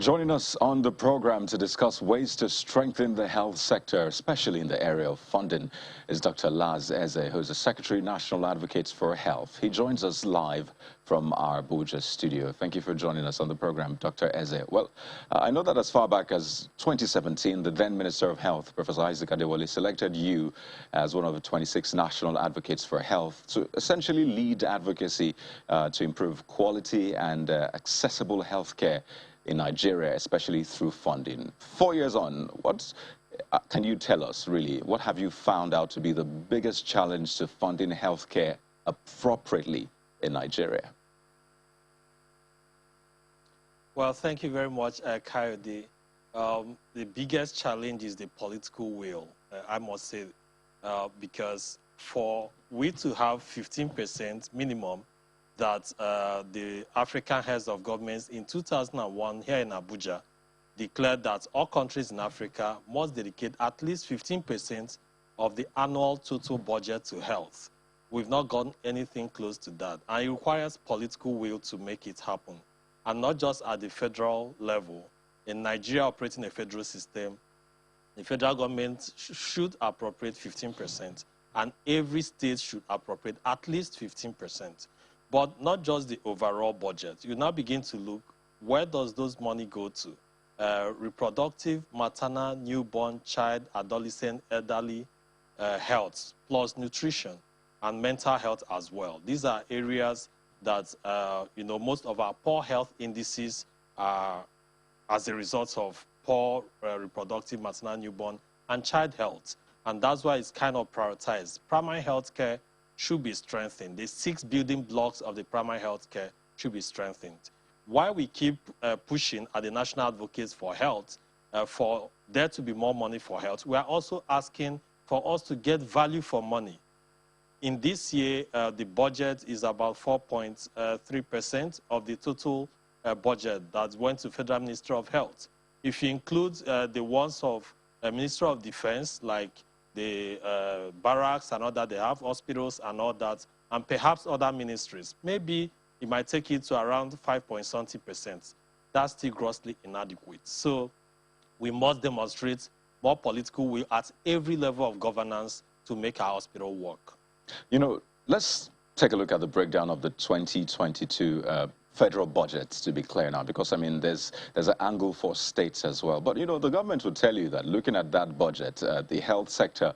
Joining us on the program to discuss ways to strengthen the health sector, especially in the area of funding, is Dr. Laz Eze, who is the Secretary National Advocates for Health. He joins us live from our Abuja studio. Thank you for joining us on the program, Dr. Eze. Well, I know that as far back as 2017, the then Minister of Health, Professor Isaac Adewale, selected you as one of the 26 National Advocates for Health to essentially lead advocacy to improve quality and accessible health care in Nigeria, especially through funding. 4 years on, what can you tell us, really? What have you found out to be the biggest challenge to funding healthcare appropriately in Nigeria? Well, thank you very much, Coyote. The biggest challenge is the political will, I must say, because for we to have 15% minimum that the African heads of governments in 2001 here in Abuja declared that all countries in Africa must dedicate at least 15% of the annual total budget to health. We've not gotten anything close to that. And it requires political will to make it happen. And not just at the federal level. In Nigeria operating a federal system, the federal government should appropriate 15%, and every state should appropriate at least 15%. But not just the overall budget. You now begin to look, where does those money go to? Reproductive, maternal, newborn, child, adolescent, elderly health, plus nutrition and mental health as well. These are areas that, most of our poor health indices are as a result of poor reproductive, maternal, newborn, and child health. And that's why it's kind of prioritized. Primary health care should be strengthened. The 6 building blocks of the primary health care should be strengthened. While we keep pushing at the National Advocates for Health for there to be more money for health, we are also asking for us to get value for money. In this year, the budget is about 4.3% of the total budget that went to Federal Ministry of Health. If you include the ones of Ministry of Defense, like the barracks and all that, they have hospitals and all that, and perhaps other ministries, maybe it might take it to around 5.something%. That's still grossly inadequate. So we must demonstrate more political will at every level of governance to make our hospital work. You know, let's take a look at the breakdown of the 2022 federal budget, to be clear now, because, I mean, there's an angle for states as well. But, the government would tell you that looking at that budget, the health sector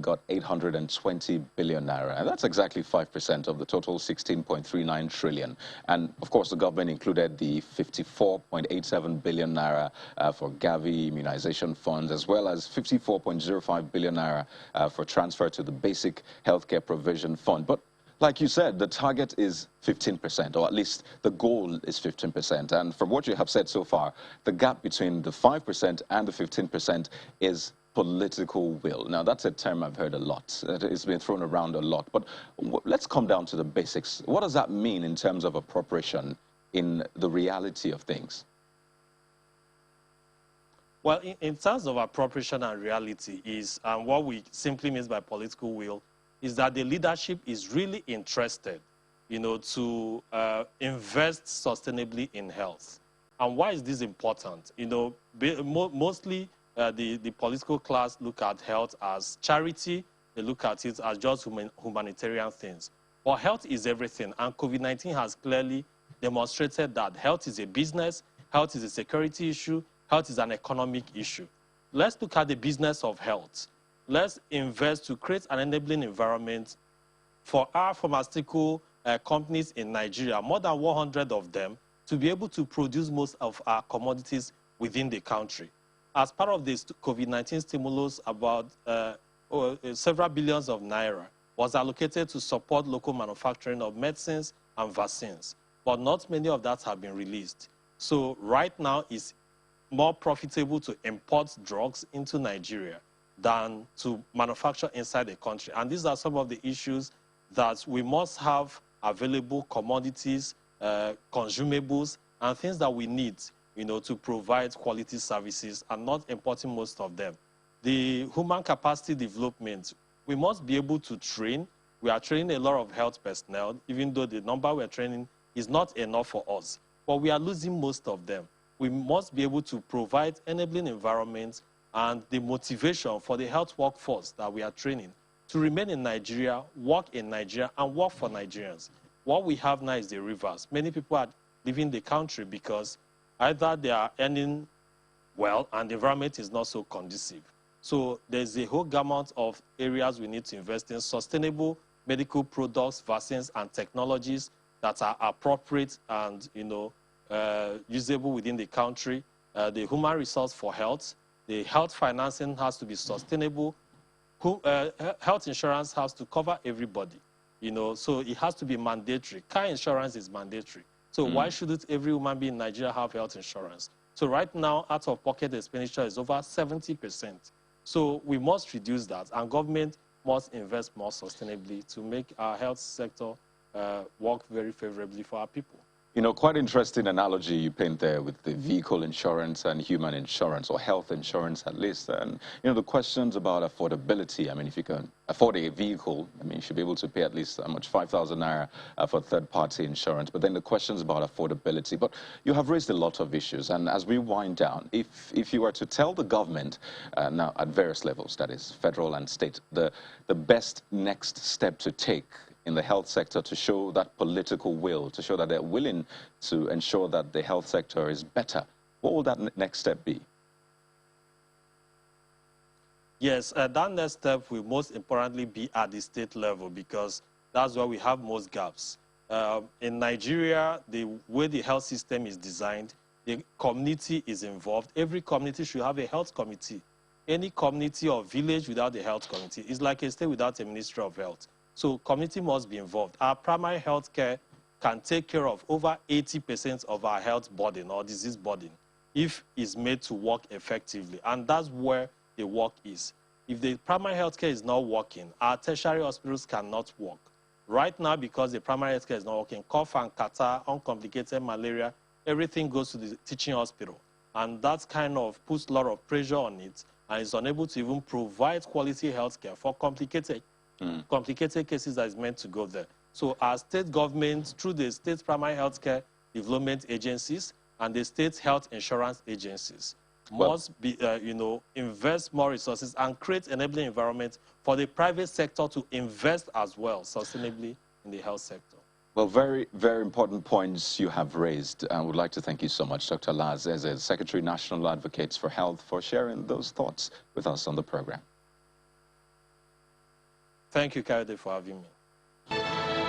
got 820 billion naira, and that's exactly 5% of the total 16.39 trillion. And, of course, the government included the 54.87 billion naira for Gavi immunization funds, as well as 54.05 billion naira for transfer to the basic healthcare provision fund. But like you said, the target is 15%, or at least the goal is 15%. And from what you have said so far, the gap between the 5% and the 15% is political will. Now, that's a term I've heard a lot. It's been thrown around a lot. But let's come down to the basics. What does that mean in terms of appropriation in the reality of things? Well, in terms of appropriation and reality is, and what we simply mean by political will, is that the leadership is really interested, to invest sustainably in health. And why is this important? Mostly the political class look at health as charity. They look at it as just humanitarian things. But health is everything, and COVID-19 has clearly demonstrated that health is a business, health is a security issue, health is an economic issue. Let's look at the business of health. Let's invest to create an enabling environment for our pharmaceutical companies in Nigeria, more than 100 of them, to be able to produce most of our commodities within the country. As part of this COVID-19 stimulus, about several billions of naira was allocated to support local manufacturing of medicines and vaccines, but not many of that have been released. So right now, it's more profitable to import drugs into Nigeria than to manufacture inside the country. And these are some of the issues that we must have available: commodities, consumables, and things that we need, to provide quality services, and not importing most of them. The human capacity development, we must be able to train. We are training a lot of health personnel, even though the number we're training is not enough for us. But we are losing most of them. we must be able to provide enabling environments and the motivation for the health workforce that we are training to remain in Nigeria, work in Nigeria, and work for Nigerians. What we have now is the reverse. Many people are leaving the country because either they are earning well and the environment is not so conducive. So there's a whole gamut of areas we need to invest in: sustainable medical products, vaccines, and technologies that are appropriate and usable within the country. The human resource for health, the health financing has to be sustainable. Health insurance has to cover everybody, so it has to be mandatory. Car insurance is mandatory. So why shouldn't every human being in Nigeria have health insurance? So right now, out-of-pocket expenditure is over 70%. So we must reduce that, and government must invest more sustainably to make our health sector work very favorably for our people. Quite interesting analogy you paint there with the vehicle insurance and human insurance, or health insurance at least. And, the questions about affordability. I mean, if you can afford a vehicle, I mean, you should be able to pay at least 5,000 naira for third-party insurance. But then the questions about affordability. But you have raised a lot of issues. And as we wind down, if you were to tell the government, now at various levels, that is federal and state, the best next step to take in the health sector to show that political will, to show that they're willing to ensure that the health sector is better, what will that next step be? Yes, that next step will most importantly be at the state level, because that's where we have most gaps. In Nigeria, the way the health system is designed, the community is involved. Every community should have a health committee. Any community or village without a health committee is like a state without a Ministry of Health. So community must be involved. Our primary health care can take care of over 80% of our health burden or disease burden if it's made to work effectively. And that's where the work is. If the primary health care is not working, our tertiary hospitals cannot work. Right now, because the primary health care is not working, cough and catarrh, uncomplicated malaria, everything goes to the teaching hospital. And that kind of puts a lot of pressure on it, and is unable to even provide quality health care for complicated cases that is meant to go there. So our state governments, through the state primary health care development agencies and the state health insurance agencies, must be, invest more resources and create enabling environment for the private sector to invest as well sustainably in the health sector. Well, very, very important points you have raised. I would like to thank you so much, Dr. Laz, as a Secretary National Advocates for Health, for sharing those thoughts with us on the program. Thank you, Kayode, for having me.